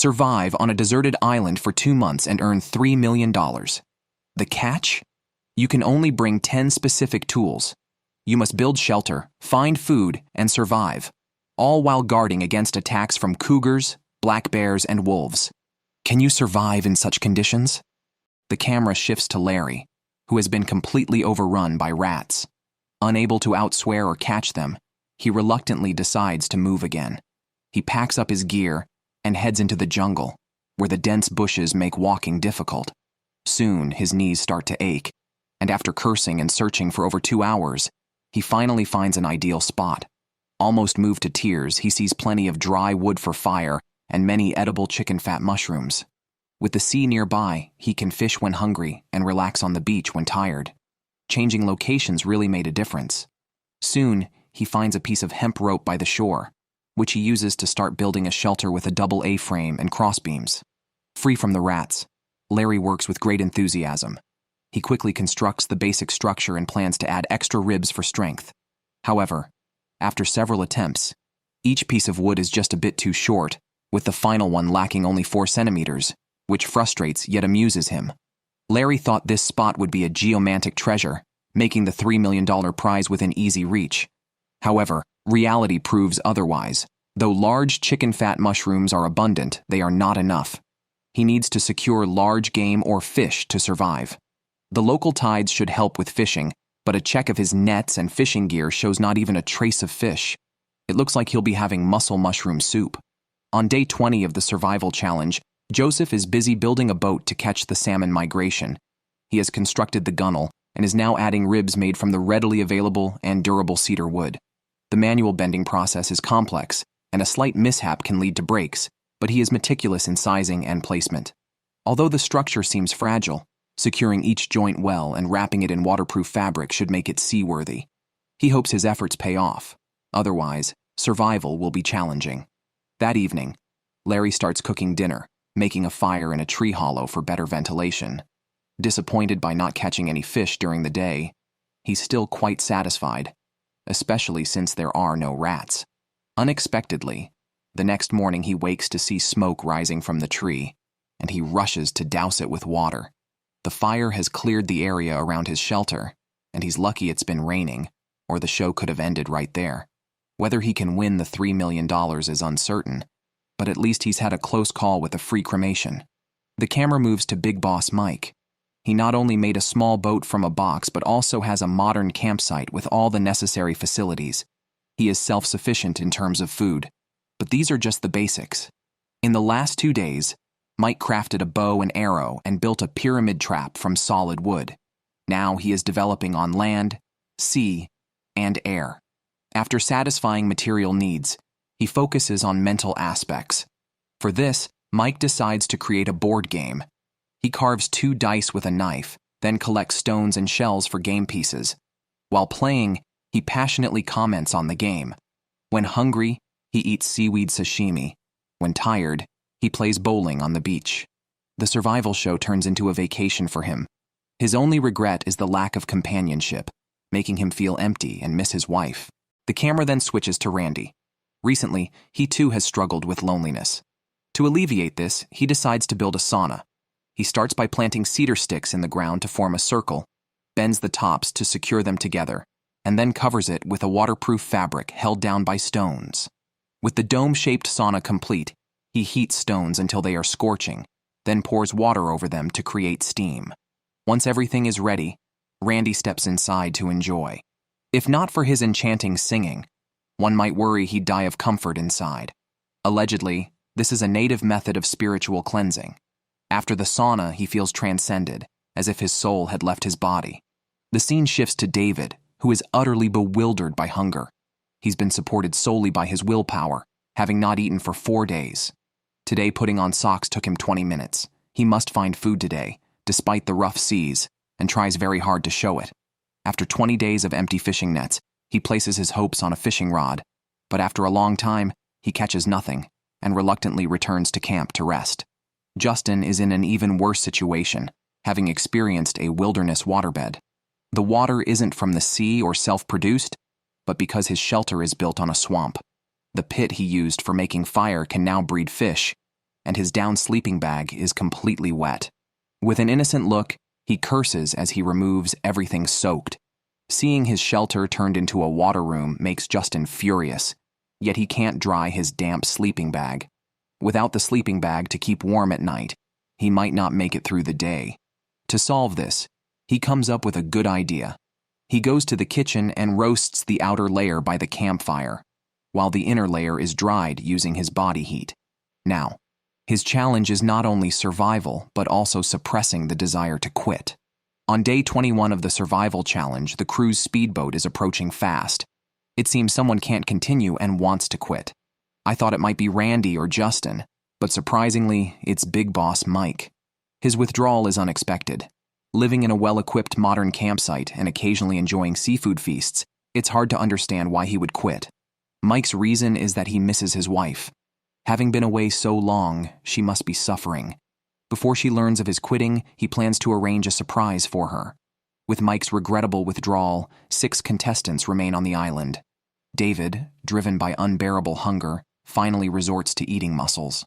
survive on a deserted island for 2 months and earn $3 million. The catch? You can only bring 10 specific tools. You must build shelter, find food, and survive, all while guarding against attacks from cougars, black bears, and wolves. Can you survive in such conditions? The camera shifts to Larry, who has been completely overrun by rats. Unable to outswear or catch them, he reluctantly decides to move again. He packs up his gear and heads into the jungle, where the dense bushes make walking difficult. Soon, his knees start to ache, and after cursing and searching for over 2 hours, he finally finds an ideal spot. Almost moved to tears, he sees plenty of dry wood for fire and many edible chicken fat mushrooms. With the sea nearby, he can fish when hungry and relax on the beach when tired. Changing locations really made a difference. Soon, he finds a piece of hemp rope by the shore, which he uses to start building a shelter with a double A-frame and crossbeams. Free from the rats, Larry works with great enthusiasm. He quickly constructs the basic structure and plans to add extra ribs for strength. However, after several attempts, each piece of wood is just a bit too short, with the final one lacking only 4 centimeters, which frustrates yet amuses him. Larry thought this spot would be a geomantic treasure, making the $3 million prize within easy reach. However, reality proves otherwise. Though large chicken fat mushrooms are abundant, they are not enough. He needs to secure large game or fish to survive. The local tides should help with fishing, but a check of his nets and fishing gear shows not even a trace of fish. It looks like he'll be having mussel mushroom soup. On day 20 of the survival challenge, Joseph is busy building a boat to catch the salmon migration. He has constructed the gunnel and is now adding ribs made from the readily available and durable cedar wood. The manual bending process is complex, and a slight mishap can lead to breaks, but he is meticulous in sizing and placement. Although the structure seems fragile, securing each joint well and wrapping it in waterproof fabric should make it seaworthy. He hopes his efforts pay off. Otherwise, survival will be challenging. That evening, Larry starts cooking dinner, making a fire in a tree hollow for better ventilation. Disappointed by not catching any fish during the day, he's still quite satisfied, especially since there are no rats. Unexpectedly, the next morning he wakes to see smoke rising from the tree, and he rushes to douse it with water. The fire has cleared the area around his shelter, and he's lucky it's been raining, or the show could have ended right there. Whether he can win the $3 million is uncertain, but at least he's had a close call with a free cremation. The camera moves to Big Boss Mike. He not only made a small boat from a box, but also has a modern campsite with all the necessary facilities. He is self-sufficient in terms of food, but these are just the basics. In the last 2 days, Mike crafted a bow and arrow and built a pyramid trap from solid wood. Now he is developing on land, sea, and air. After satisfying material needs, he focuses on mental aspects. For this, Mike decides to create a board game. He carves 2 dice with a knife, then collects stones and shells for game pieces. While playing, he passionately comments on the game. When hungry, he eats seaweed sashimi. When tired, he plays bowling on the beach. The survival show turns into a vacation for him. His only regret is the lack of companionship, making him feel empty and miss his wife. The camera then switches to Randy. Recently, he too has struggled with loneliness. To alleviate this, he decides to build a sauna. He starts by planting cedar sticks in the ground to form a circle, bends the tops to secure them together, and then covers it with a waterproof fabric held down by stones. With the dome-shaped sauna complete, he heats stones until they are scorching, then pours water over them to create steam. Once everything is ready, Randy steps inside to enjoy. If not for his enchanting singing, one might worry he'd die of comfort inside. Allegedly, this is a native method of spiritual cleansing. After the sauna, he feels transcended, as if his soul had left his body. The scene shifts to David, who is utterly bewildered by hunger. He's been supported solely by his willpower, having not eaten for 4 days. Today, putting on socks took him 20 minutes. He must find food today, despite the rough seas, and tries very hard to show it. After 20 days of empty fishing nets, he places his hopes on a fishing rod, but after a long time, he catches nothing and reluctantly returns to camp to rest. Justin is in an even worse situation, having experienced a wilderness waterbed. The water isn't from the sea or self-produced, but because his shelter is built on a swamp. The pit he used for making fire can now breed fish, and his down sleeping bag is completely wet. With an innocent look, he curses as he removes everything soaked. Seeing his shelter turned into a water room makes Justin furious, yet he can't dry his damp sleeping bag. Without the sleeping bag to keep warm at night, he might not make it through the day. To solve this, he comes up with a good idea. He goes to the kitchen and roasts the outer layer by the campfire, while the inner layer is dried using his body heat. Now, his challenge is not only survival, but also suppressing the desire to quit. On day 21 of the survival challenge, the crew's speedboat is approaching fast. It seems someone can't continue and wants to quit. I thought it might be Randy or Justin, but surprisingly, it's Big Boss Mike. His withdrawal is unexpected. Living in a well-equipped modern campsite and occasionally enjoying seafood feasts, it's hard to understand why he would quit. Mike's reason is that he misses his wife. Having been away so long, she must be suffering. Before she learns of his quitting, he plans to arrange a surprise for her. With Mike's regrettable withdrawal, 6 contestants remain on the island. David, driven by unbearable hunger, finally resorts to eating mussels.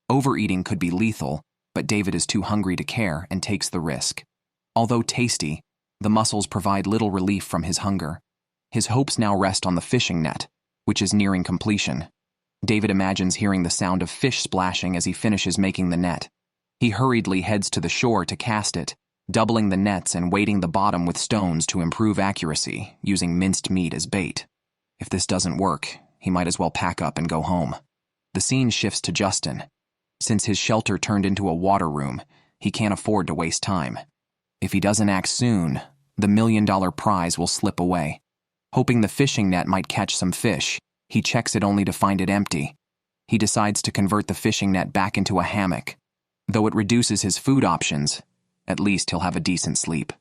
Overeating could be lethal, but David is too hungry to care and takes the risk. Although tasty, the mussels provide little relief from his hunger. His hopes now rest on the fishing net, which is nearing completion. David imagines hearing the sound of fish splashing as he finishes making the net. He hurriedly heads to the shore to cast it, doubling the nets and weighting the bottom with stones to improve accuracy, using minced meat as bait. If this doesn't work, he might as well pack up and go home. The scene shifts to Justin. Since his shelter turned into a water room, he can't afford to waste time. If he doesn't act soon, the $1 million prize will slip away. Hoping the fishing net might catch some fish, he checks it only to find it empty. He decides to convert the fishing net back into a hammock. Though it reduces his food options, at least he'll have a decent sleep.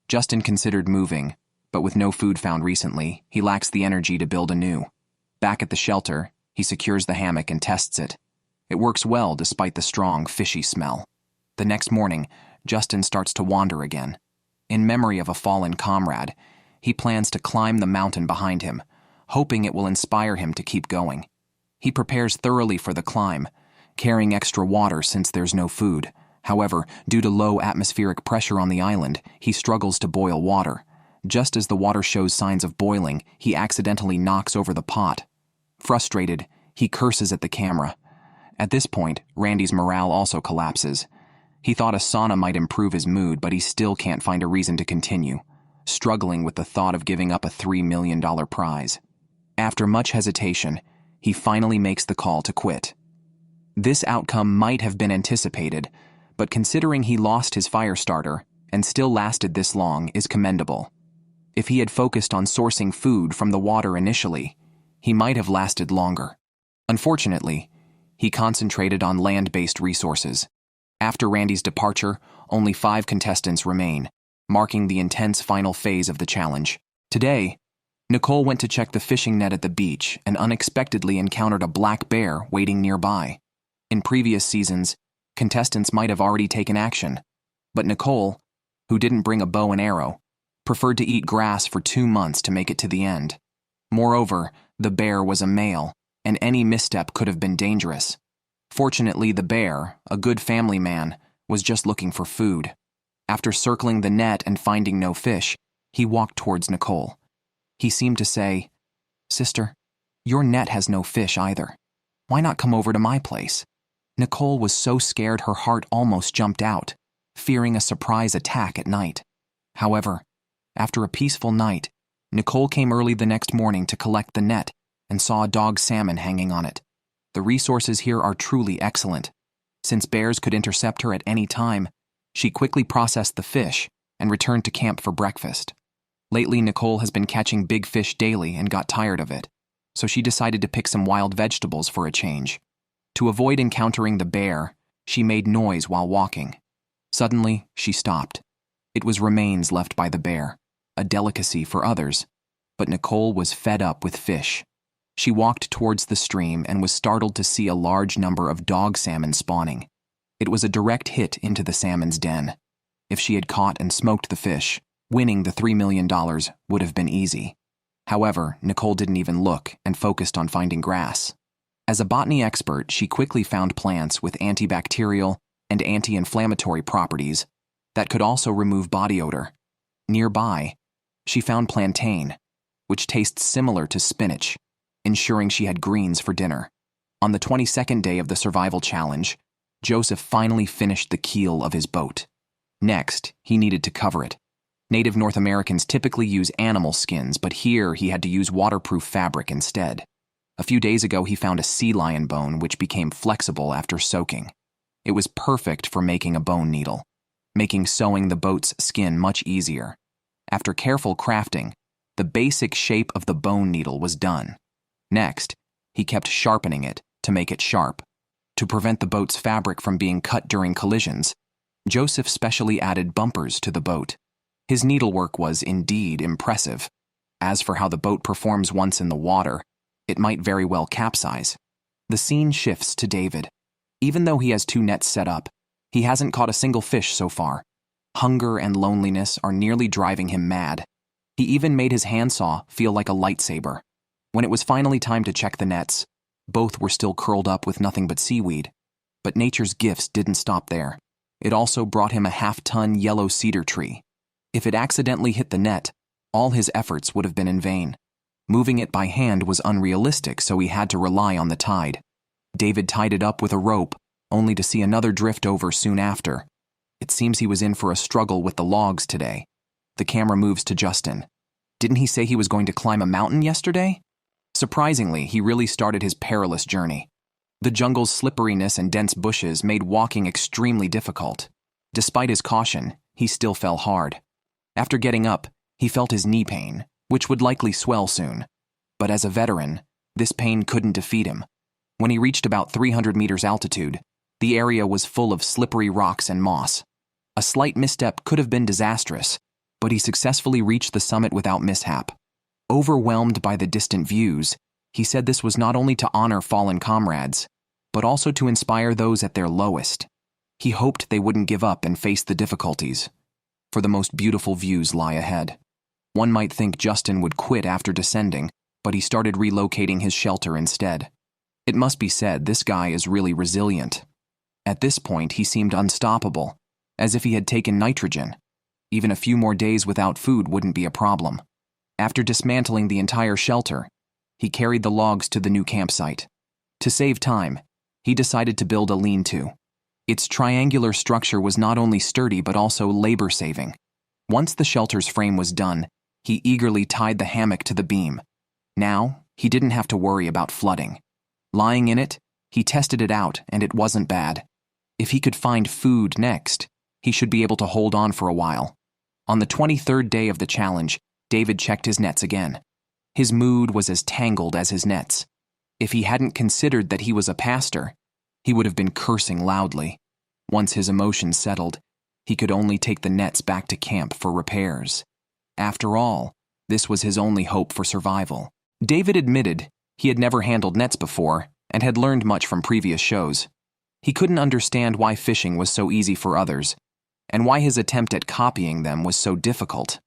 Justin considered moving, but with no food found recently, he lacks the energy to build anew. Back at the shelter, he secures the hammock and tests it. It works well despite the strong, fishy smell. The next morning, Justin starts to wander again. In memory of a fallen comrade, he plans to climb the mountain behind him, hoping it will inspire him to keep going. He prepares thoroughly for the climb, carrying extra water since there's no food. However, due to low atmospheric pressure on the island, he struggles to boil water. Just as the water shows signs of boiling, he accidentally knocks over the pot. Frustrated, he curses at the camera. At this point, Randy's morale also collapses. He thought a sauna might improve his mood, but he still can't find a reason to continue, struggling with the thought of giving up a $3 million prize. After much hesitation, he finally makes the call to quit. This outcome might have been anticipated, but considering he lost his fire starter and still lasted this long is commendable. If he had focused on sourcing food from the water initially, he might have lasted longer. Unfortunately, he concentrated on land-based resources. After Randy's departure, only 5 contestants remain, marking the intense final phase of the challenge. Today, Nicole went to check the fishing net at the beach and unexpectedly encountered a black bear waiting nearby. In previous seasons, contestants might have already taken action, but Nicole, who didn't bring a bow and arrow, preferred to eat grass for 2 months to make it to the end. Moreover, the bear was a male, and any misstep could have been dangerous. Fortunately, the bear, a good family man, was just looking for food. After circling the net and finding no fish, he walked towards Nicole. He seemed to say, "Sister, your net has no fish either. Why not come over to my place?" Nicole was so scared her heart almost jumped out, fearing a surprise attack at night. However, after a peaceful night, Nicole came early the next morning to collect the net and saw a dog salmon hanging on it. The resources here are truly excellent. Since bears could intercept her at any time, she quickly processed the fish and returned to camp for breakfast. Lately, Nicole has been catching big fish daily and got tired of it, so she decided to pick some wild vegetables for a change. To avoid encountering the bear, she made noise while walking. Suddenly, she stopped. It was remains left by the bear, a delicacy for others, but Nicole was fed up with fish. She walked towards the stream and was startled to see a large number of dog salmon spawning. It was a direct hit into the salmon's den. If she had caught and smoked the fish, winning the $3 million would have been easy. However, Nicole didn't even look and focused on finding grass. As a botany expert, she quickly found plants with antibacterial and anti-inflammatory properties that could also remove body odor. Nearby, she found plantain, which tastes similar to spinach, ensuring she had greens for dinner. On the 22nd day of the survival challenge, Joseph finally finished the keel of his boat. Next, he needed to cover it. Native North Americans typically use animal skins, but here he had to use waterproof fabric instead. A few days ago, he found a sea lion bone which became flexible after soaking. It was perfect for making a bone needle, making sewing the boat's skin much easier. After careful crafting, the basic shape of the bone needle was done. Next, he kept sharpening it to make it sharp. To prevent the boat's fabric from being cut during collisions, Joseph specially added bumpers to the boat. His needlework was indeed impressive. As for how the boat performs once in the water, it might very well capsize. The scene shifts to David. Even though he has 2 nets set up, he hasn't caught a single fish so far. Hunger and loneliness are nearly driving him mad. He even made his handsaw feel like a lightsaber. When it was finally time to check the nets, both were still curled up with nothing but seaweed. But nature's gifts didn't stop there. It also brought him a half-ton yellow cedar tree. If it accidentally hit the net, all his efforts would have been in vain. Moving it by hand was unrealistic, so he had to rely on the tide. David tied it up with a rope, only to see another drift over soon after. It seems he was in for a struggle with the logs today. The camera moves to Justin. Didn't he say he was going to climb a mountain yesterday? Surprisingly, he really started his perilous journey. The jungle's slipperiness and dense bushes made walking extremely difficult. Despite his caution, he still fell hard. After getting up, he felt his knee pain, which would likely swell soon. But as a veteran, this pain couldn't defeat him. When he reached about 300 meters altitude, the area was full of slippery rocks and moss. A slight misstep could have been disastrous, but he successfully reached the summit without mishap. Overwhelmed by the distant views, he said this was not only to honor fallen comrades, but also to inspire those at their lowest. He hoped they wouldn't give up and face the difficulties, for the most beautiful views lie ahead. One might think Justin would quit after descending, but he started relocating his shelter instead. It must be said, this guy is really resilient. At this point, he seemed unstoppable, as if he had taken nitrogen. Even a few more days without food wouldn't be a problem. After dismantling the entire shelter, he carried the logs to the new campsite. To save time, he decided to build a lean-to. Its triangular structure was not only sturdy but also labor-saving. Once the shelter's frame was done, he eagerly tied the hammock to the beam. Now, he didn't have to worry about flooding. Lying in it, he tested it out, and it wasn't bad. If he could find food next, he should be able to hold on for a while. On the 23rd day of the challenge, David checked his nets again. His mood was as tangled as his nets. If he hadn't considered that he was a pastor, he would have been cursing loudly. Once his emotions settled, he could only take the nets back to camp for repairs. After all, this was his only hope for survival. David admitted he had never handled nets before and had learned much from previous shows. He couldn't understand why fishing was so easy for others, and why his attempt at copying them was so difficult.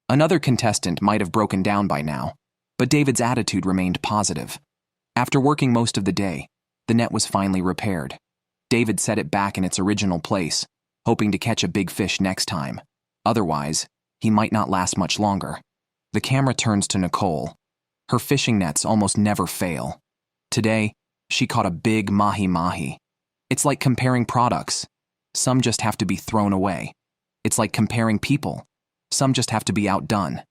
Another contestant might have broken down by now, but David's attitude remained positive. After working most of the day, the net was finally repaired. David set it back in its original place, hoping to catch a big fish next time. Otherwise, he might not last much longer. The camera turns to Nicole. Her fishing nets almost never fail. Today, she caught a big mahi-mahi. It's like comparing products. Some just have to be thrown away. It's like comparing people. Some just have to be outdone.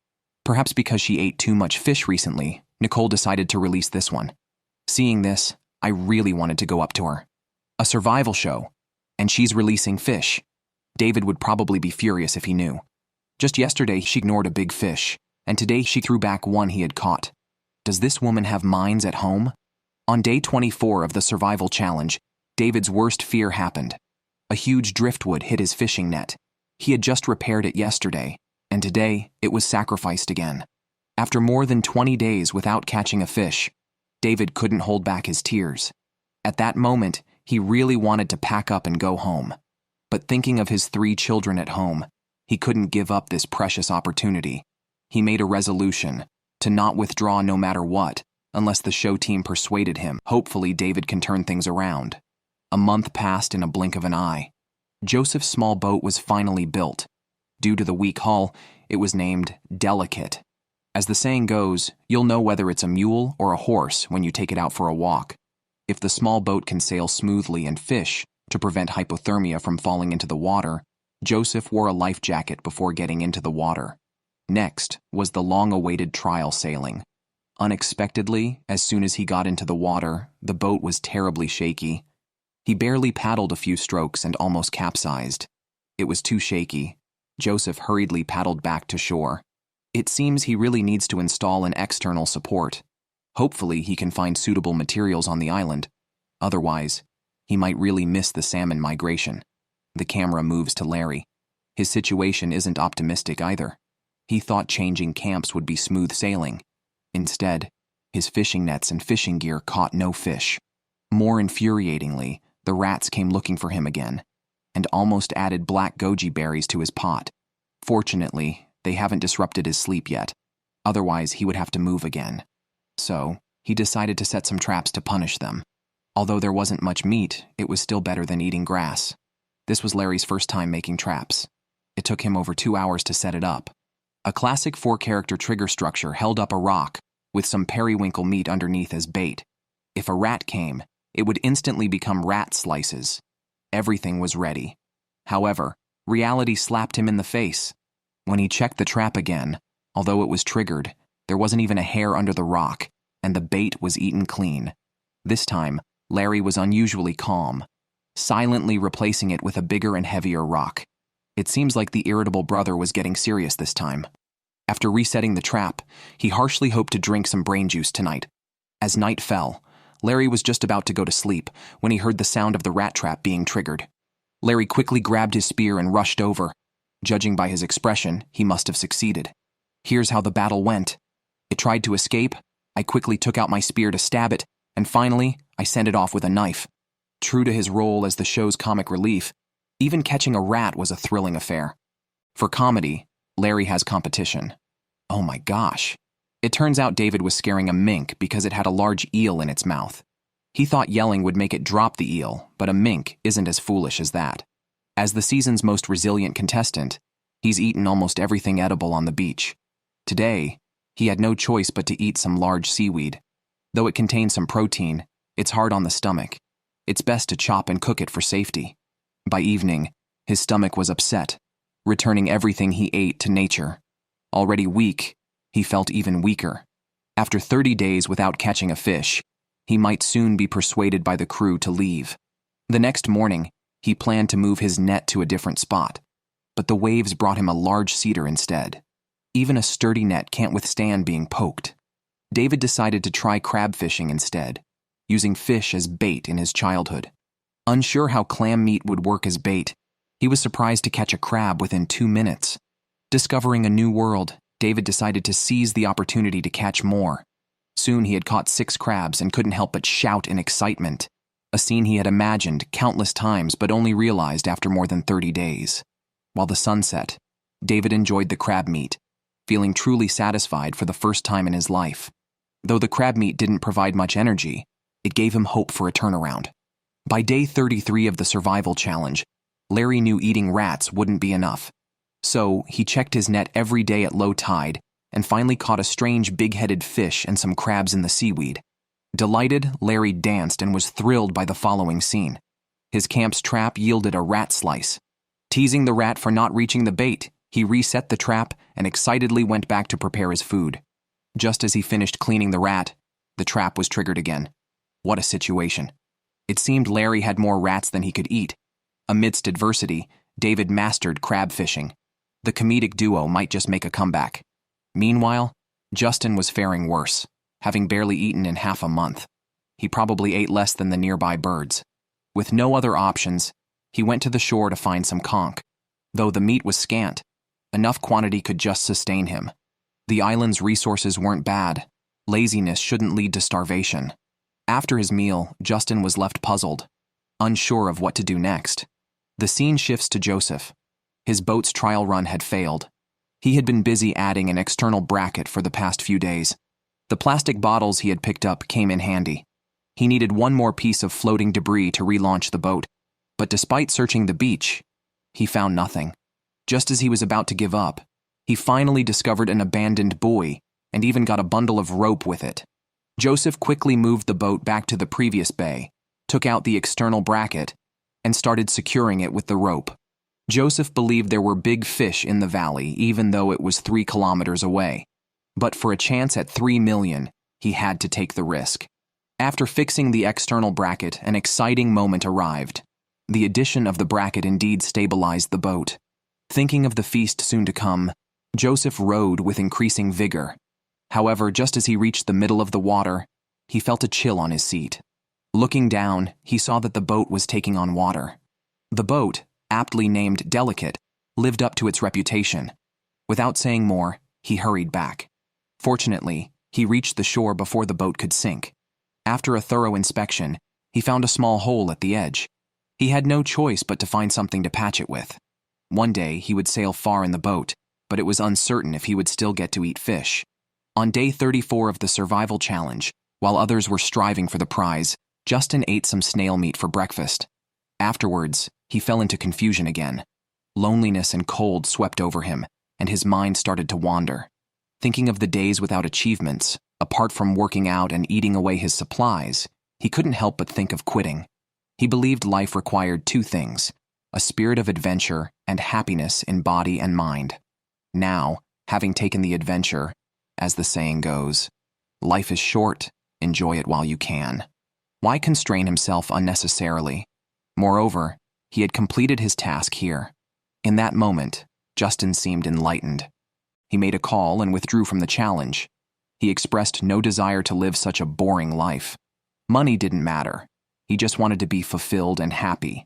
Perhaps because she ate too much fish recently, Nicole decided to release this one. Seeing this, I really wanted to go up to her. A survival show, and she's releasing fish. David would probably be furious if he knew. Just yesterday, she ignored a big fish, and today she threw back one he had caught. Does this woman have minds at home? On day 24 of the survival challenge, David's worst fear happened. A huge driftwood hit his fishing net. He had just repaired it yesterday, and today it was sacrificed again. After more than 20 days without catching a fish, David couldn't hold back his tears. At that moment, he really wanted to pack up and go home. But thinking of his 3 children at home, he couldn't give up this precious opportunity. He made a resolution to not withdraw no matter what unless the show team persuaded him. Hopefully, David can turn things around. A month passed in a blink of an eye. Joseph's small boat was finally built. Due to the weak hull, it was named Delicate. As the saying goes, you'll know whether it's a mule or a horse when you take it out for a walk. If the small boat can sail smoothly and fish to prevent hypothermia from falling into the water, Joseph wore a life jacket before getting into the water. Next was the long-awaited trial sailing. Unexpectedly, as soon as he got into the water, the boat was terribly shaky. He barely paddled a few strokes and almost capsized. It was too shaky. Joseph hurriedly paddled back to shore. It seems he really needs to install an external support. Hopefully, he can find suitable materials on the island. Otherwise, he might really miss the salmon migration. The camera moves to Larry. His situation isn't optimistic either. He thought changing camps would be smooth sailing. Instead, his fishing nets and fishing gear caught no fish. More infuriatingly, the rats came looking for him again, and almost added black goji berries to his pot. Fortunately, they haven't disrupted his sleep yet. Otherwise, he would have to move again. So, he decided to set some traps to punish them. Although there wasn't much meat, it was still better than eating grass. This was Larry's first time making traps. It took him over 2 hours to set it up. A classic 4-character trigger structure held up a rock with some periwinkle meat underneath as bait. If a rat came, it would instantly become rat slices. Everything was ready. However, reality slapped him in the face. When he checked the trap again, although it was triggered, there wasn't even a hair under the rock, and the bait was eaten clean. This time, Larry was unusually calm, silently replacing it with a bigger and heavier rock. It seems like the irritable brother was getting serious this time. After resetting the trap, he harshly hoped to drink some brain juice tonight. As night fell, Larry was just about to go to sleep when he heard the sound of the rat trap being triggered. Larry quickly grabbed his spear and rushed over. Judging by his expression, he must have succeeded. Here's how the battle went. It tried to escape. I quickly took out my spear to stab it, and finally, I sent it off with a knife. True to his role as the show's comic relief, even catching a rat was a thrilling affair. For comedy, Larry has competition. Oh my gosh. It turns out David was scaring a mink because it had a large eel in its mouth. He thought yelling would make it drop the eel, but a mink isn't as foolish as that. As the season's most resilient contestant, he's eaten almost everything edible on the beach. Today, he had no choice but to eat some large seaweed. Though it contains some protein, it's hard on the stomach. It's best to chop and cook it for safety. By evening, his stomach was upset, returning everything he ate to nature. Already weak, he felt even weaker. After 30 days without catching a fish, he might soon be persuaded by the crew to leave. The next morning, he planned to move his net to a different spot, but the waves brought him a large cedar instead. Even a sturdy net can't withstand being poked. David decided to try crab fishing instead, using fish as bait in his childhood. Unsure how clam meat would work as bait, he was surprised to catch a crab within 2 minutes. Discovering a new world, David decided to seize the opportunity to catch more. Soon he had caught 6 crabs and couldn't help but shout in excitement, a scene he had imagined countless times but only realized after more than 30 days. While the sun set, David enjoyed the crab meat, feeling truly satisfied for the first time in his life. Though the crab meat didn't provide much energy, it gave him hope for a turnaround. By day 33 of the survival challenge, Larry knew eating rats wouldn't be enough. So he checked his net every day at low tide and finally caught a strange big-headed fish and some crabs in the seaweed. Delighted, Larry danced and was thrilled by the following scene. His camp's trap yielded a rat slice. Teasing the rat for not reaching the bait, he reset the trap and excitedly went back to prepare his food. Just as he finished cleaning the rat, the trap was triggered again. What a situation. It seemed Larry had more rats than he could eat. Amidst adversity, David mastered crab fishing. The comedic duo might just make a comeback. Meanwhile, Justin was faring worse, having barely eaten in half a month. He probably ate less than the nearby birds. With no other options, he went to the shore to find some conch. Though the meat was scant, enough quantity could just sustain him. The island's resources weren't bad. Laziness shouldn't lead to starvation. After his meal, Justin was left puzzled, unsure of what to do next. The scene shifts to Joseph. His boat's trial run had failed. He had been busy adding an external bracket for the past few days. The plastic bottles he had picked up came in handy. He needed one more piece of floating debris to relaunch the boat, but despite searching the beach, he found nothing. Just as he was about to give up, he finally discovered an abandoned buoy and even got a bundle of rope with it. Joseph quickly moved the boat back to the previous bay, took out the external bracket, and started securing it with the rope. Joseph believed there were big fish in the valley, even though it was 3 kilometers away. But for a chance at 3 million, he had to take the risk. After fixing the external bracket, an exciting moment arrived. The addition of the bracket indeed stabilized the boat. Thinking of the feast soon to come, Joseph rowed with increasing vigor. However, just as he reached the middle of the water, he felt a chill on his seat. Looking down, he saw that the boat was taking on water. The boat, aptly named Delicate, lived up to its reputation. Without saying more, he hurried back. Fortunately, he reached the shore before the boat could sink. After a thorough inspection, he found a small hole at the edge. He had no choice but to find something to patch it with. One day, he would sail far in the boat, but it was uncertain if he would still get to eat fish. On day 34 of the survival challenge, while others were striving for the prize, Justin ate some snail meat for breakfast. Afterwards, he fell into confusion again. Loneliness and cold swept over him, and his mind started to wander. Thinking of the days without achievements, apart from working out and eating away his supplies, he couldn't help but think of quitting. He believed life required 2 things, a spirit of adventure and happiness in body and mind. Now, having taken the adventure, as the saying goes, life is short, enjoy it while you can. Why constrain himself unnecessarily? Moreover, he had completed his task here. In that moment, Justin seemed enlightened. He made a call and withdrew from the challenge. He expressed no desire to live such a boring life. Money didn't matter. He just wanted to be fulfilled and happy.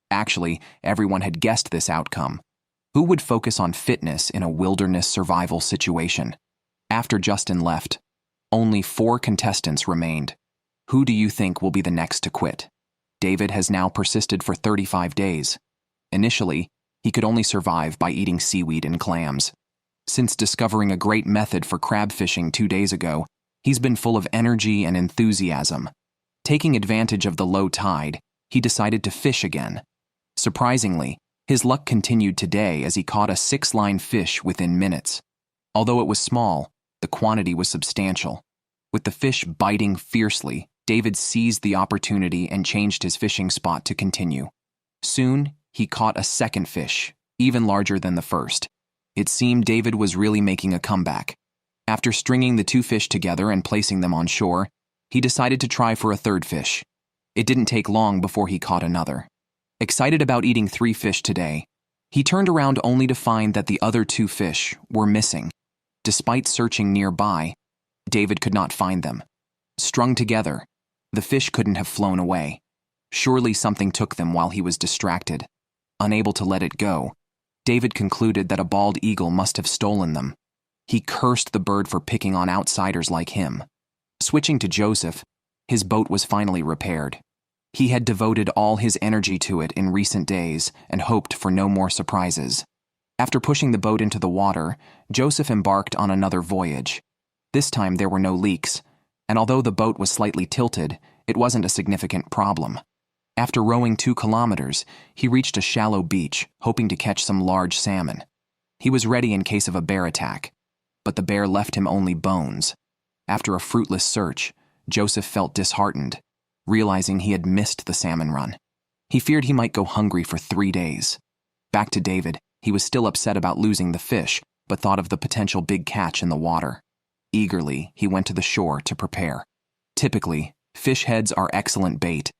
Actually, everyone had guessed this outcome. Who would focus on fitness in a wilderness survival situation? After Justin left, only 4 contestants remained. Who do you think will be the next to quit? David has now persisted for 35 days. Initially, he could only survive by eating seaweed and clams. Since discovering a great method for crab fishing 2 days ago, he's been full of energy and enthusiasm. Taking advantage of the low tide, he decided to fish again. Surprisingly, his luck continued today as he caught a 6-line fish within minutes. Although it was small, the quantity was substantial. With the fish biting fiercely, David seized the opportunity and changed his fishing spot to continue. Soon, he caught a second fish, even larger than the first. It seemed David was really making a comeback. After stringing the 2 fish together and placing them on shore, he decided to try for a third fish. It didn't take long before he caught another. Excited about eating 3 fish today, he turned around only to find that the other 2 fish were missing. Despite searching nearby, David could not find them. Strung together, the fish couldn't have flown away. Surely something took them while he was distracted. Unable to let it go, David concluded that a bald eagle must have stolen them. He cursed the bird for picking on outsiders like him. Switching to Joseph, his boat was finally repaired. He had devoted all his energy to it in recent days and hoped for no more surprises. After pushing the boat into the water, Joseph embarked on another voyage. This time there were no leaks, and although the boat was slightly tilted, it wasn't a significant problem. After rowing 2 kilometers, he reached a shallow beach, hoping to catch some large salmon. He was ready in case of a bear attack, but the bear left him only bones. After a fruitless search, Joseph felt disheartened, realizing he had missed the salmon run. He feared he might go hungry for 3 days. Back to David, he was still upset about losing the fish, but thought of the potential big catch in the water. Eagerly, he went to the shore to prepare. Typically, fish heads are excellent bait,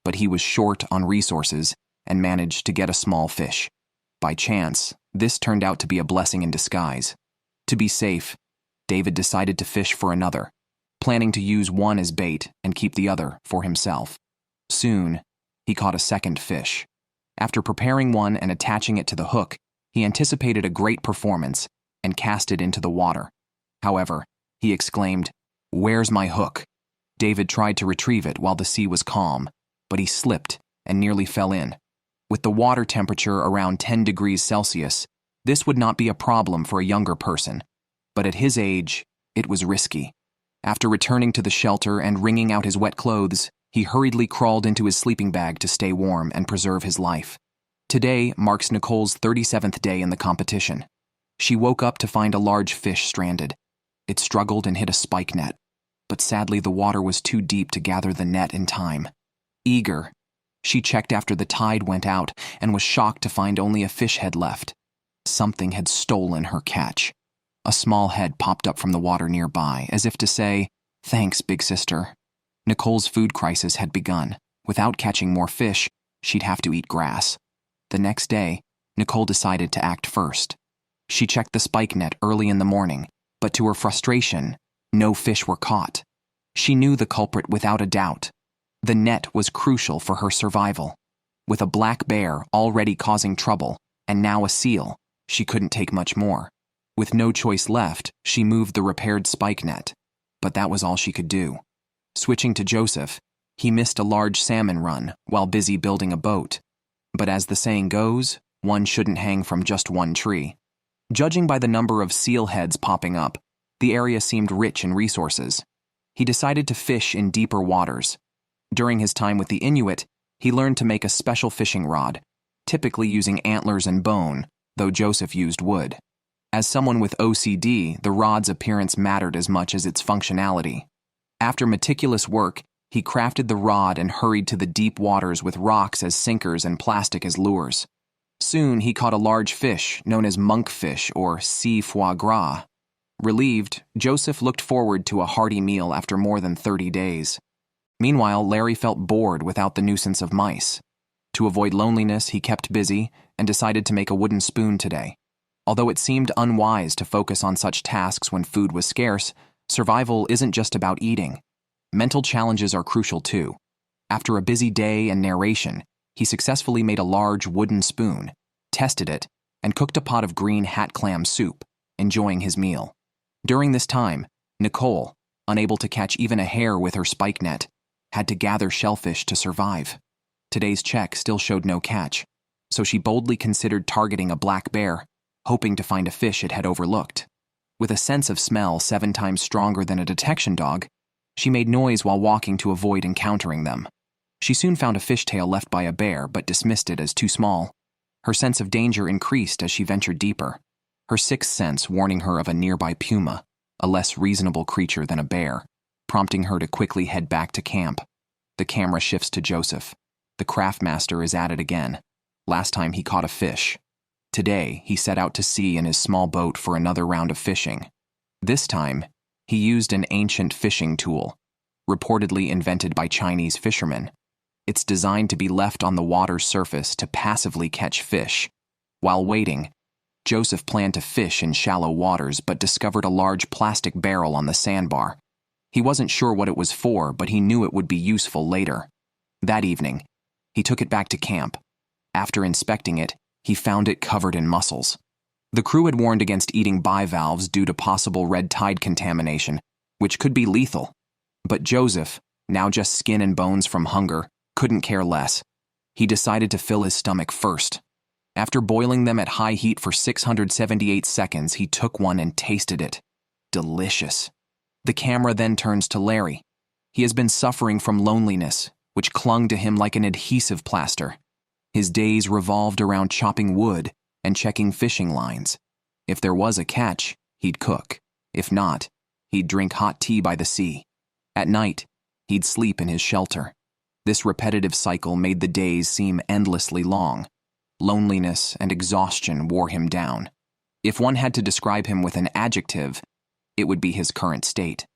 but he was short on resources and managed to get a small fish. By chance, this turned out to be a blessing in disguise. To be safe, David decided to fish for another, planning to use one as bait and keep the other for himself. Soon, he caught a second fish. After preparing one and attaching it to the hook, he anticipated a great performance and cast it into the water. However, he exclaimed, "Where's my hook?" David tried to retrieve it while the sea was calm, but he slipped and nearly fell in. With the water temperature around 10 degrees Celsius, this would not be a problem for a younger person, but at his age, it was risky. After returning to the shelter and wringing out his wet clothes, he hurriedly crawled into his sleeping bag to stay warm and preserve his life. Today marks Nicole's 37th day in the competition. She woke up to find a large fish stranded. It struggled and hit a spike net, but sadly the water was too deep to gather the net in time. Eager, she checked after the tide went out and was shocked to find only a fish head left. Something had stolen her catch. A small head popped up from the water nearby, as if to say, "Thanks, big sister." Nicole's food crisis had begun. Without catching more fish, she'd have to eat grass. The next day, Nicole decided to act first. She checked the spike net early in the morning, but to her frustration, no fish were caught. She knew the culprit without a doubt. The net was crucial for her survival. With a black bear already causing trouble, and now a seal, she couldn't take much more. With no choice left, she moved the repaired spike net. But that was all she could do. Switching to Joseph, he missed a large salmon run while busy building a boat. But as the saying goes, one shouldn't hang from just one tree. Judging by the number of seal heads popping up, the area seemed rich in resources. He decided to fish in deeper waters. During his time with the Inuit, he learned to make a special fishing rod, typically using antlers and bone, though Joseph used wood. As someone with OCD, the rod's appearance mattered as much as its functionality. After meticulous work, he crafted the rod and hurried to the deep waters with rocks as sinkers and plastic as lures. Soon he caught a large fish known as monkfish or sea foie gras. Relieved, Joseph looked forward to a hearty meal after more than 30 days. Meanwhile, Larry felt bored without the nuisance of mice. To avoid loneliness, he kept busy and decided to make a wooden spoon today. Although it seemed unwise to focus on such tasks when food was scarce, survival isn't just about eating. Mental challenges are crucial too. After a busy day and narration, he successfully made a large wooden spoon, tested it, and cooked a pot of green hat clam soup, enjoying his meal. During this time, Nicole, unable to catch even a hare with her spike net, had to gather shellfish to survive. Today's check still showed no catch, so she boldly considered targeting a black bear, hoping to find a fish it had overlooked. With a sense of smell 7 times stronger than a detection dog, she made noise while walking to avoid encountering them. She soon found a fishtail left by a bear but dismissed it as too small. Her sense of danger increased as she ventured deeper, her sixth sense warning her of a nearby puma, a less reasonable creature than a bear, prompting her to quickly head back to camp. The camera shifts to Joseph. The craftmaster is at it again. Last time he caught a fish. Today, he set out to sea in his small boat for another round of fishing. This time, he used an ancient fishing tool, reportedly invented by Chinese fishermen. It's designed to be left on the water's surface to passively catch fish. While waiting, Joseph planned to fish in shallow waters but discovered a large plastic barrel on the sandbar. He wasn't sure what it was for, but he knew it would be useful later. That evening, he took it back to camp. After inspecting it, he found it covered in mussels. The crew had warned against eating bivalves due to possible red tide contamination, which could be lethal. But Joseph, now just skin and bones from hunger, couldn't care less. He decided to fill his stomach first. After boiling them at high heat for 678 seconds, he took one and tasted it. Delicious. The camera then turns to Larry. He has been suffering from loneliness, which clung to him like an adhesive plaster. His days revolved around chopping wood and checking fishing lines. If there was a catch, he'd cook. If not, he'd drink hot tea by the sea. At night, he'd sleep in his shelter. This repetitive cycle made the days seem endlessly long. Loneliness and exhaustion wore him down. If one had to describe him with an adjective, it would be his current state.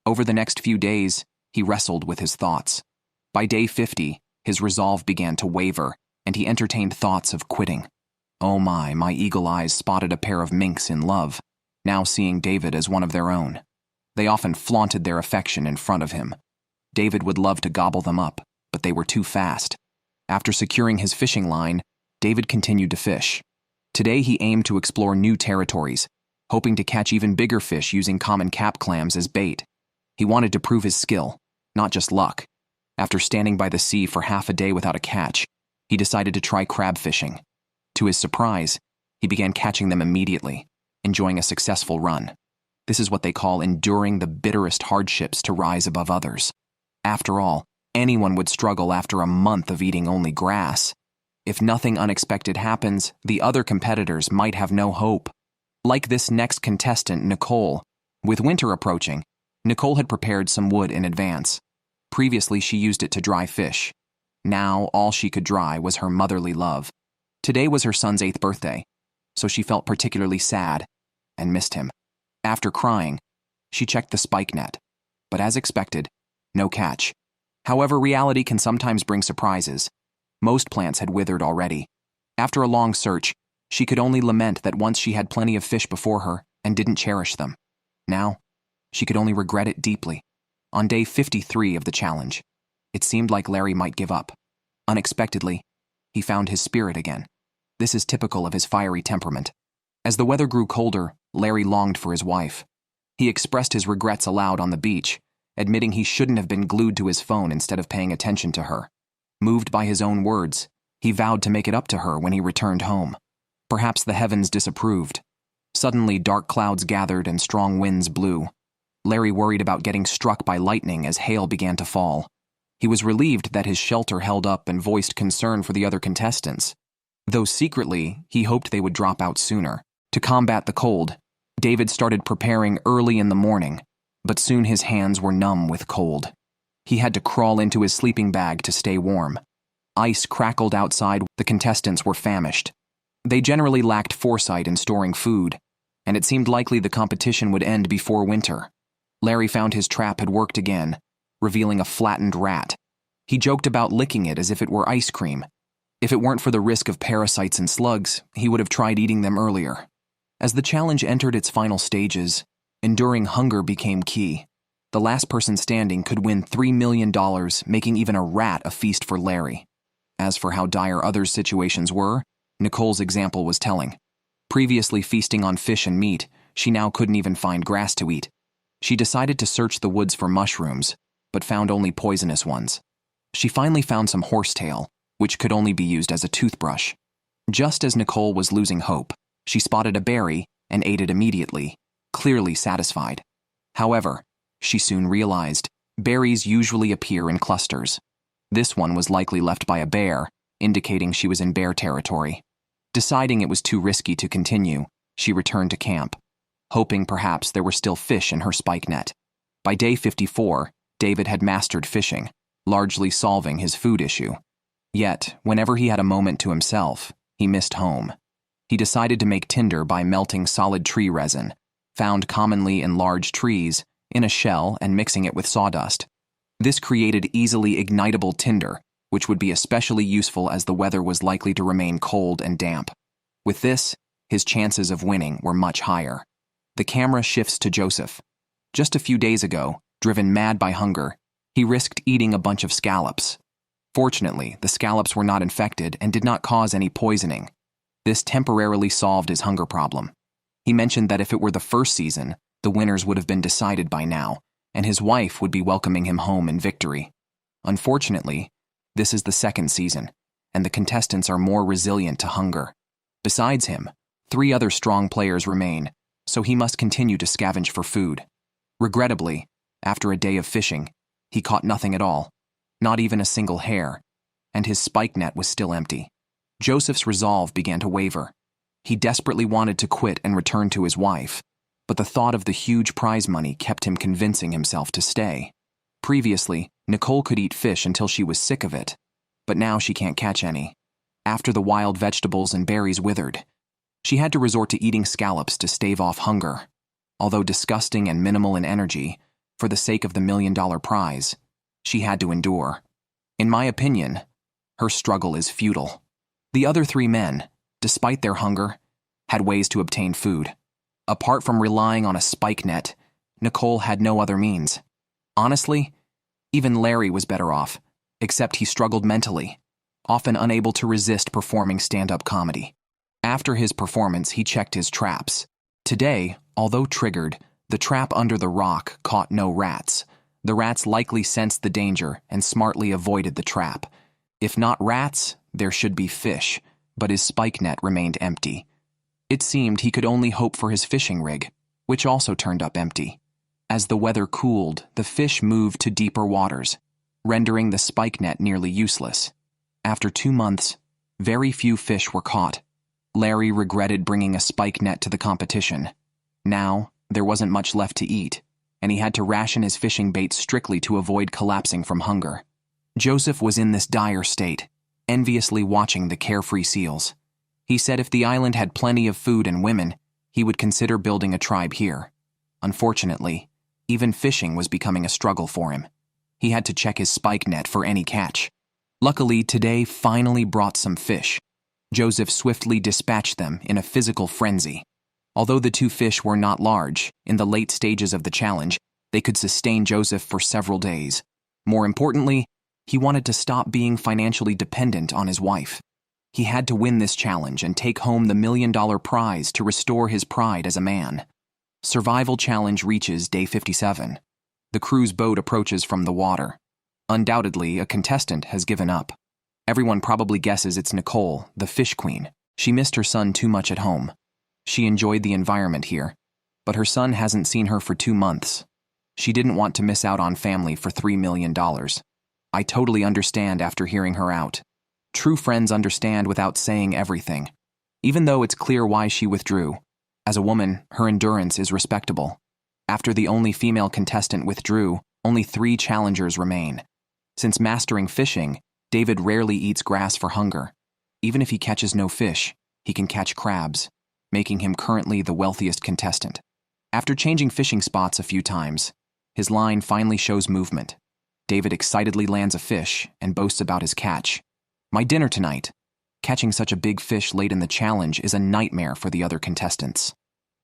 Over the next few days, he wrestled with his thoughts. By day 50, his resolve began to waver, and he entertained thoughts of quitting. Oh my eagle eyes spotted a pair of minks in love, now seeing David as one of their own. They often flaunted their affection in front of him. David would love to gobble them up, but they were too fast. After securing his fishing line, David continued to fish. Today he aimed to explore new territories, hoping to catch even bigger fish using common cap clams as bait. He wanted to prove his skill, not just luck. After standing by the sea for half a day without a catch, he decided to try crab fishing. To his surprise, he began catching them immediately, enjoying a successful run. This is what they call enduring the bitterest hardships to rise above others. After all, anyone would struggle after a month of eating only grass. If nothing unexpected happens, the other competitors might have no hope. Like this next contestant, Nicole. With winter approaching, Nicole had prepared some wood in advance. Previously, she used it to dry fish. Now, all she could dry was her motherly love. Today was her son's 8th birthday, so she felt particularly sad and missed him. After crying, she checked the spike net, but as expected, no catch. However, reality can sometimes bring surprises. Most plants had withered already. After a long search, she could only lament that once she had plenty of fish before her and didn't cherish them. Now, she could only regret it deeply. On day 53 of the challenge, it seemed like Larry might give up. Unexpectedly, he found his spirit again. This is typical of his fiery temperament. As the weather grew colder, Larry longed for his wife. He expressed his regrets aloud on the beach, admitting he shouldn't have been glued to his phone instead of paying attention to her. Moved by his own words, he vowed to make it up to her when he returned home. Perhaps the heavens disapproved. Suddenly, dark clouds gathered and strong winds blew. Larry worried about getting struck by lightning as hail began to fall. He was relieved that his shelter held up and voiced concern for the other contestants. Though secretly, he hoped they would drop out sooner. To combat the cold, David started preparing early in the morning, but soon his hands were numb with cold. He had to crawl into his sleeping bag to stay warm. Ice crackled outside. The contestants were famished. They generally lacked foresight in storing food, and it seemed likely the competition would end before winter. Larry found his trap had worked again, revealing a flattened rat. He joked about licking it as if it were ice cream. If it weren't for the risk of parasites and slugs, he would have tried eating them earlier. As the challenge entered its final stages, enduring hunger became key. The last person standing could win $3 million, making even a rat a feast for Larry. As for how dire others' situations were, Nicole's example was telling. Previously feasting on fish and meat, she now couldn't even find grass to eat. She decided to search the woods for mushrooms, but found only poisonous ones. She finally found some horsetail, which could only be used as a toothbrush. Just as Nicole was losing hope, she spotted a berry and ate it immediately, clearly satisfied. However, she soon realized berries usually appear in clusters. This one was likely left by a bear, indicating she was in bear territory. Deciding it was too risky to continue, she returned to camp, hoping perhaps there were still fish in her spike net. By day 54, David had mastered fishing, largely solving his food issue. Yet, whenever he had a moment to himself, he missed home. He decided to make tinder by melting solid tree resin, found commonly in large trees, in a shell and mixing it with sawdust. This created easily ignitable tinder, which would be especially useful as the weather was likely to remain cold and damp. With this, his chances of winning were much higher. The camera shifts to Joseph. Just a few days ago, driven mad by hunger, he risked eating a bunch of scallops. Fortunately, the scallops were not infected and did not cause any poisoning. This temporarily solved his hunger problem. He mentioned that if it were the first season, the winners would have been decided by now, and his wife would be welcoming him home in victory. Unfortunately, this is the second season, and the contestants are more resilient to hunger. Besides him, 3 other strong players remain, so he must continue to scavenge for food. Regrettably, after a day of fishing, he caught nothing at all, not even a single hare, and his spike net was still empty. Joseph's resolve began to waver. He desperately wanted to quit and return to his wife, but the thought of the huge prize money kept him convincing himself to stay. Previously, Nicole could eat fish until she was sick of it, but now she can't catch any. After the wild vegetables and berries withered, she had to resort to eating scallops to stave off hunger. Although disgusting and minimal in energy, for the sake of the $1 million prize, she had to endure. In my opinion, her struggle is futile. The other 3 men, despite their hunger, had ways to obtain food. Apart from relying on a spike net, Nicole had no other means. Honestly, even Larry was better off, except he struggled mentally, often unable to resist performing stand-up comedy. After his performance, he checked his traps. Today, although triggered, the trap under the rock caught no rats. The rats likely sensed the danger and smartly avoided the trap. If not rats, there should be fish, but his spike net remained empty. It seemed he could only hope for his fishing rig. which also turned up empty. As the weather cooled, the fish moved to deeper waters, rendering the spike net nearly useless. After 2 months, very few fish were caught. Larry regretted bringing a spike net to the competition. Now, there wasn't much left to eat, and he had to ration his fishing bait strictly to avoid collapsing from hunger. Joseph was in this dire state, enviously watching the carefree seals. He said if the island had plenty of food and women, he would consider building a tribe here. Unfortunately, even fishing was becoming a struggle for him. He had to check his spike net for any catch. Luckily, today finally brought some fish. Joseph swiftly dispatched them in a physical frenzy. Although the 2 fish were not large, in the late stages of the challenge, they could sustain Joseph for several days. More importantly, he wanted to stop being financially dependent on his wife. He had to win this challenge and take home the $1 million prize to restore his pride as a man. Survival challenge reaches day 57. The crew's boat approaches from the water. Undoubtedly, a contestant has given up. Everyone probably guesses it's Nicole, the fish queen. She missed her son too much at home. She enjoyed the environment here, but her son hasn't seen her for 2 months. She didn't want to miss out on family for $3 million. I totally understand after hearing her out. True friends understand without saying everything, even though it's clear why she withdrew. As a woman, her endurance is respectable. After the only female contestant withdrew, only 3 challengers remain. Since mastering fishing, David rarely eats grass for hunger. Even if he catches no fish, he can catch crabs, making him currently the wealthiest contestant. After changing fishing spots a few times, his line finally shows movement. David excitedly lands a fish and boasts about his catch. "My dinner tonight." Catching such a big fish late in the challenge is a nightmare for the other contestants.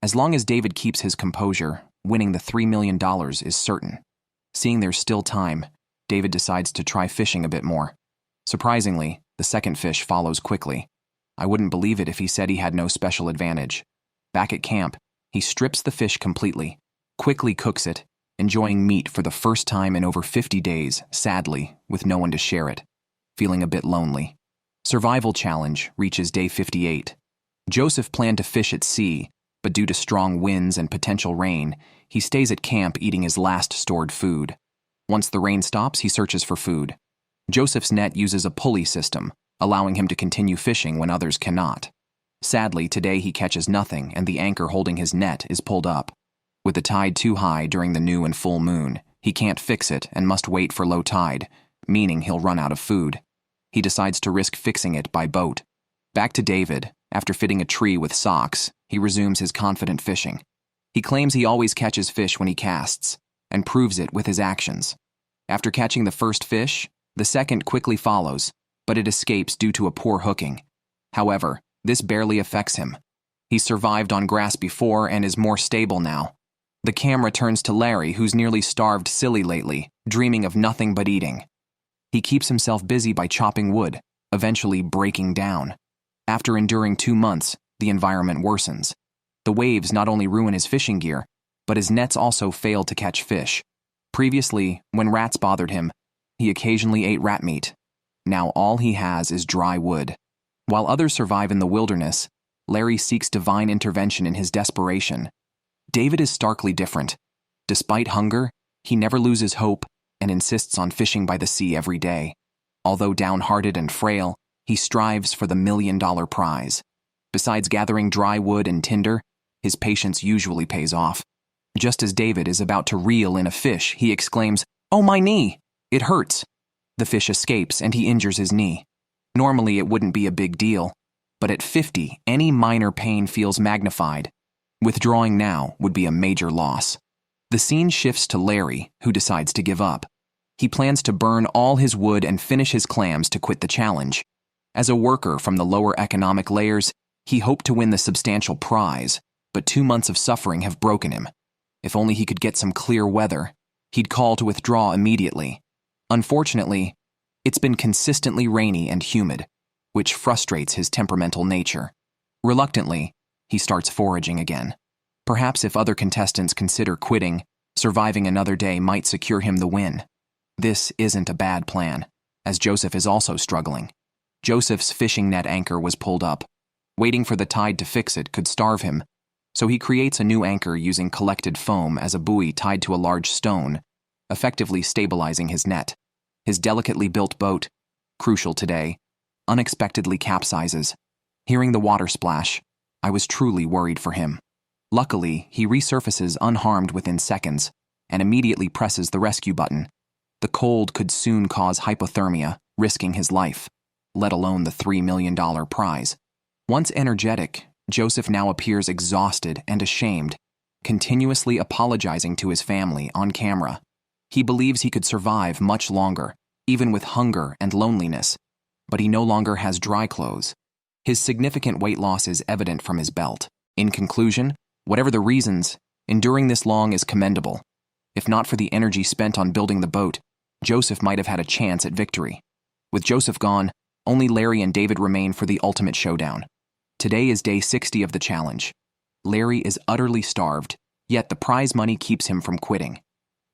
As long as David keeps his composure, winning the $3 million is certain. Seeing there's still time, David decides to try fishing a bit more. Surprisingly, the second fish follows quickly. I wouldn't believe it if he said he had no special advantage. Back at camp, he strips the fish completely, quickly cooks it, enjoying meat for the first time in over 50 days, sadly, with no one to share it. Feeling a bit lonely. Survival challenge reaches day 58. Joseph planned to fish at sea, but due to strong winds and potential rain, he stays at camp eating his last stored food. Once the rain stops, he searches for food. Joseph's net uses a pulley system, allowing him to continue fishing when others cannot. Sadly, today he catches nothing and the anchor holding his net is pulled up. With the tide too high during the new and full moon, he can't fix it and must wait for low tide, meaning he'll run out of food. He decides to risk fixing it by boat. Back to David, after fitting a tree with socks, he resumes his confident fishing. He claims he always catches fish when he casts, and proves it with his actions. After catching the first fish, the second quickly follows, but it escapes due to a poor hooking. However, this barely affects him. He's survived on grass before and is more stable now. The camera turns to Larry, who's nearly starved silly lately, dreaming of nothing but eating. He keeps himself busy by chopping wood, eventually breaking down. After enduring 2 months, the environment worsens. The waves not only ruin his fishing gear, but his nets also fail to catch fish. Previously, when rats bothered him, he occasionally ate rat meat. Now all he has is dry wood. While others survive in the wilderness, Larry seeks divine intervention in his desperation. David is starkly different. Despite hunger, he never loses hope and insists on fishing by the sea every day. Although downhearted and frail, he strives for the $1 million prize. Besides gathering dry wood and tinder, his patience usually pays off. Just as David is about to reel in a fish, he exclaims, "Oh, my knee! It hurts." The fish escapes and he injures his knee. Normally it wouldn't be a big deal, but at 50, any minor pain feels magnified. Withdrawing now would be a major loss. The scene shifts to Larry, who decides to give up. He plans to burn all his wood and finish his clams to quit the challenge. As a worker from the lower economic layers, he hoped to win the substantial prize, but 2 months of suffering have broken him. If only he could get some clear weather, he'd call to withdraw immediately. Unfortunately, it's been consistently rainy and humid, which frustrates his temperamental nature. Reluctantly, he starts foraging again. Perhaps if other contestants consider quitting, surviving another day might secure him the win. This isn't a bad plan, as Joseph is also struggling. Joseph's fishing net anchor was pulled up. Waiting for the tide to fix it could starve him, So he creates a new anchor using collected foam as a buoy tied to a large stone, effectively stabilizing his net. His delicately built boat, crucial today, unexpectedly capsizes. Hearing the water splash, I was truly worried for him. Luckily, he resurfaces unharmed within seconds and immediately presses the rescue button. The cold could soon cause hypothermia, risking his life, let alone the $3 million prize. Once energetic, Joseph now appears exhausted and ashamed, continuously apologizing to his family on camera. He believes he could survive much longer, even with hunger and loneliness, but he no longer has dry clothes. His significant weight loss is evident from his belt. In conclusion, whatever the reasons, enduring this long is commendable. If not for the energy spent on building the boat, Joseph might have had a chance at victory. With Joseph gone, only Larry and David remain for the ultimate showdown. Today is day 60 of the challenge. Larry is utterly starved, yet the prize money keeps him from quitting.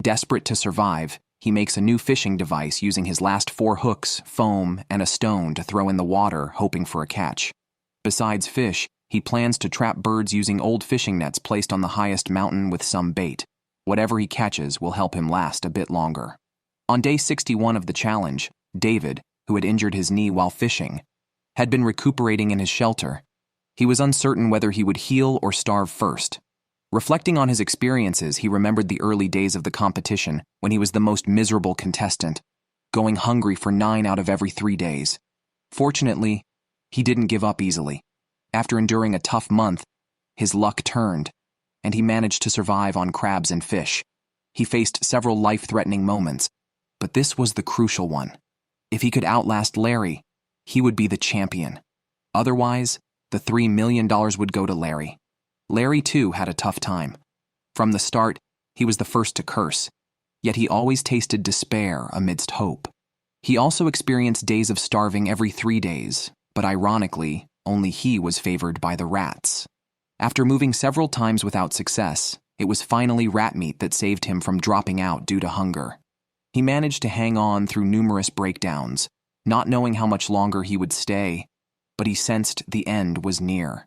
Desperate to survive, he makes a new fishing device using his last 4 hooks, foam, and a stone to throw in the water, hoping for a catch. Besides fish, he plans to trap birds using old fishing nets placed on the highest mountain with some bait. Whatever he catches will help him last a bit longer. On day 61 of the challenge, David, who had injured his knee while fishing, had been recuperating in his shelter. He was uncertain whether he would heal or starve first. Reflecting on his experiences, he remembered the early days of the competition when he was the most miserable contestant, going hungry for 9 out of every 3 days. Fortunately, he didn't give up easily. After enduring a tough month, his luck turned, and he managed to survive on crabs and fish. He faced several life-threatening moments, but this was the crucial one. If he could outlast Larry, he would be the champion. Otherwise, the $3 million would go to Larry. Larry, too, had a tough time. From the start, he was the first to curse, yet he always tasted despair amidst hope. He also experienced days of starving every 3 days, but ironically, only he was favored by the rats. After moving several times without success, it was finally rat meat that saved him from dropping out due to hunger. He managed to hang on through numerous breakdowns, not knowing how much longer he would stay, but he sensed the end was near.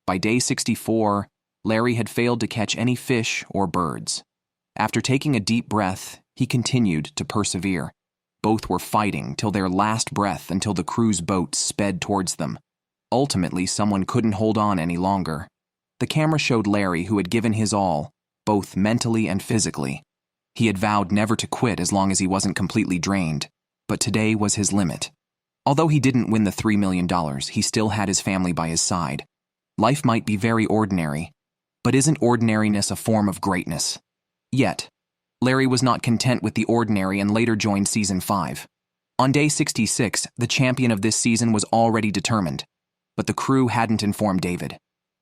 By day 64, Larry had failed to catch any fish or birds. After taking a deep breath, he continued to persevere. Both were fighting till their last breath until the crew's boat sped towards them. Ultimately, someone couldn't hold on any longer. The camera showed Larry, who had given his all, both mentally and physically. He had vowed never to quit as long as he wasn't completely drained, but today was his limit. Although he didn't win the $3 million, he still had his family by his side. Life might be very ordinary, but isn't ordinariness a form of greatness? Yet, Larry was not content with the ordinary and later joined Season 5. On day 66, the champion of this season was already determined, but the crew hadn't informed David.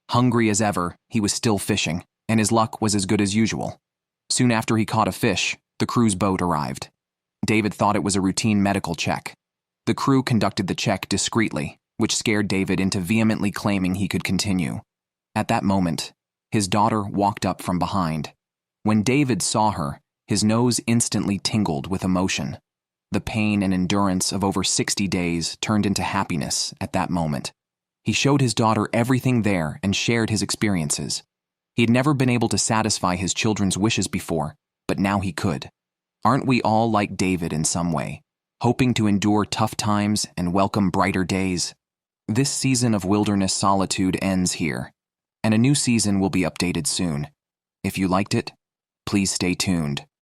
Hungry as ever, he was still fishing, and his luck was as good as usual. Soon after he caught a fish, the crew's boat arrived. David thought it was a routine medical check. The crew conducted the check discreetly, which scared David into vehemently claiming he could continue. At that moment, his daughter walked up from behind. When David saw her, his nose instantly tingled with emotion. The pain and endurance of over 60 days turned into happiness at that moment. He showed his daughter everything there and shared his experiences. He had never been able to satisfy his children's wishes before, but now he could. Aren't we all like David in some way, hoping to endure tough times and welcome brighter days? This season of wilderness solitude ends here, and a new season will be updated soon. If you liked it, please stay tuned.